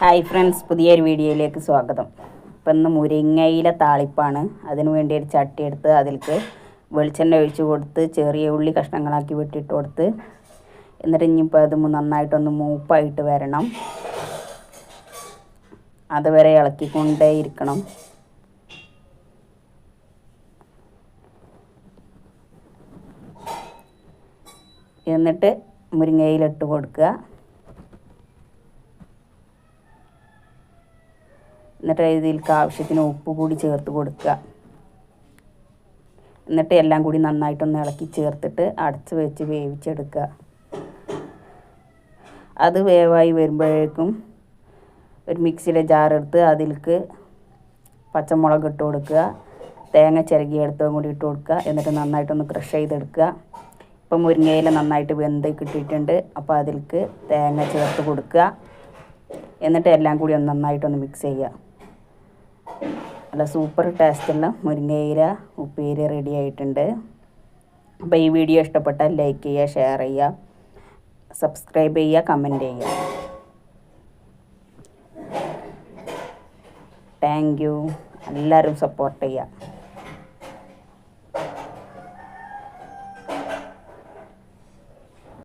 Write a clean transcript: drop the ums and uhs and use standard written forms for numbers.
Hi friends, പുതിയൊരു വീഡിയോയിലേക്ക് സ്വാഗതം. ഇപ്പം ഇന്ന് മുരിങ്ങയില താളിപ്പാണ്. അതിന് വേണ്ടി ഒരു ചട്ടി എടുത്ത് അതിലേക്ക് വെളിച്ചെണ്ണ ഒഴിച്ച് കൊടുത്ത് ചെറിയ ഉള്ളി കഷ്ണങ്ങളാക്കി വെട്ടിയിട്ട് കൊടുത്ത് എന്നിട്ട് ഇനിയിപ്പോൾ അത് നന്നായിട്ടൊന്ന് മൂപ്പായിട്ട് വരണം. അതുവരെ ഇളക്കിക്കൊണ്ടേ ഇരിക്കണം. എന്നിട്ട് മുരിങ്ങയിലിട്ട് കൊടുക്കുക. എന്നിട്ട് ഇതിലേക്ക് ആവശ്യത്തിന് ഉപ്പ് കൂടി ചേർത്ത് കൊടുക്കുക. എന്നിട്ട് എല്ലാം കൂടി നന്നായിട്ടൊന്ന് ഇളക്കി ചേർത്തിട്ട് അടച്ച് വെച്ച് വേവിച്ചെടുക്കുക. അത് വേവായി വരുമ്പോഴേക്കും ഒരു മിക്സിയിലെ ജാറെടുത്ത് അതിലേക്ക് പച്ചമുളക് ഇട്ട് കൊടുക്കുക, തേങ്ങ ചിരകിയെടുത്തതും കൂടി ഇട്ട് കൊടുക്കുക. എന്നിട്ട് നന്നായിട്ടൊന്ന് ക്രഷ് ചെയ്തെടുക്കുക. ഇപ്പം മുരിങ്ങയില നന്നായിട്ട് വെന്ത് കിട്ടിയിട്ടുണ്ട്. അപ്പോൾ അതിലേക്ക് തേങ്ങ ചേർത്ത് കൊടുക്കുക. എന്നിട്ട് എല്ലാം കൂടി ഒന്ന് നന്നായിട്ടൊന്ന് മിക്സ് ചെയ്യുക. നല്ല സൂപ്പർ ടേസ്റ്റുള്ള മുരിങ്ങയില ഉപ്പേരി റെഡി ആയിട്ടുണ്ട്. അപ്പോൾ ഈ വീഡിയോ ഇഷ്ടപ്പെട്ടാൽ ലൈക്ക് ചെയ്യുക, ഷെയർ ചെയ്യുക, സബ്സ്ക്രൈബ് ചെയ്യുക, കമൻറ്റ് ചെയ്യുക. Thank you. എല്ലാവരും സപ്പോർട്ട് ചെയ്യുക.